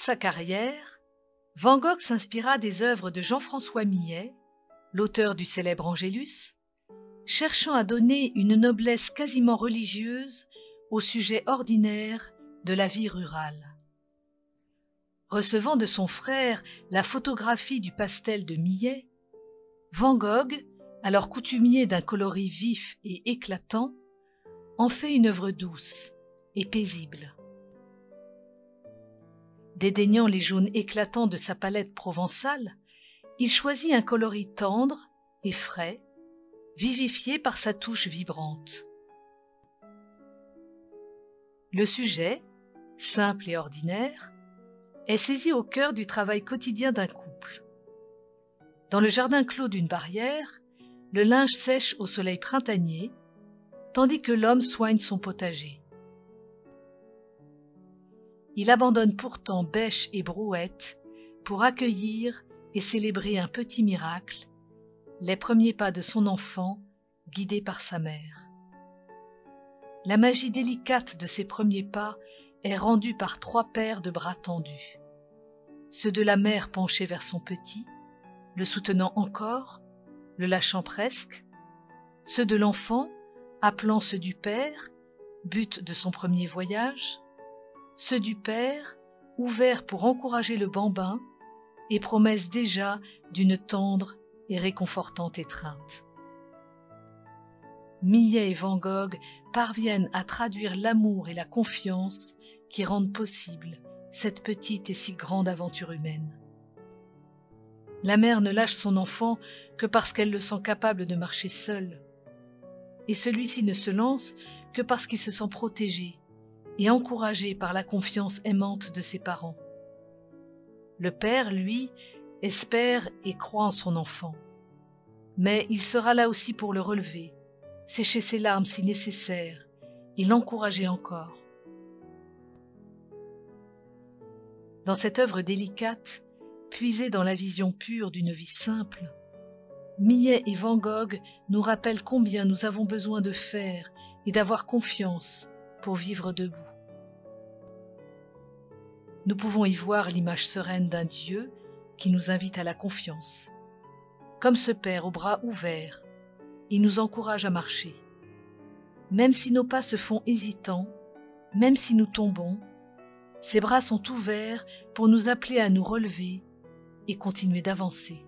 sa carrière, Van Gogh s'inspira des œuvres de Jean-François Millet, l'auteur du célèbre Angélus, cherchant à donner une noblesse quasiment religieuse au sujet ordinaire de la vie rurale. Recevant de son frère la photographie du pastel de Millet, Van Gogh, alors coutumier d'un coloris vif et éclatant, en fait une œuvre douce et paisible. Dédaignant les jaunes éclatants de sa palette provençale, il choisit un coloris tendre et frais, vivifié par sa touche vibrante. Le sujet, simple et ordinaire, est saisi au cœur du travail quotidien d'un couple. Dans le jardin clos d'une barrière, le linge sèche au soleil printanier, tandis que l'homme soigne son potager. Il abandonne pourtant bêche et brouette pour accueillir et célébrer un petit miracle, les premiers pas de son enfant guidé par sa mère. La magie délicate de ces premiers pas est rendue par 3 paires de bras tendus. Ceux de la mère penchés vers son petit, le soutenant encore, le lâchant presque, ceux de l'enfant appelant ceux du père, but de son premier voyage, ceux du père ouverts pour encourager le bambin et promesse déjà d'une tendre et réconfortante étreinte. Millet et Van Gogh parviennent à traduire l'amour et la confiance qui rendent possible cette petite et si grande aventure humaine. La mère ne lâche son enfant que parce qu'elle le sent capable de marcher seul, et celui-ci ne se lance que parce qu'il se sent protégé et encouragé par la confiance aimante de ses parents. Le père, lui, espère et croit en son enfant, mais il sera là aussi pour le relever, sécher ses larmes si nécessaire et l'encourager encore. Dans cette œuvre délicate, puisée dans la vision pure d'une vie simple, Millet et Van Gogh nous rappellent combien nous avons besoin de faire et d'avoir confiance pour vivre debout. Nous pouvons y voir l'image sereine d'un Dieu qui nous invite à la confiance. Comme ce Père aux bras ouverts, il nous encourage à marcher. Même si nos pas se font hésitants, même si nous tombons, ses bras sont ouverts pour nous appeler à nous relever et continuer d'avancer.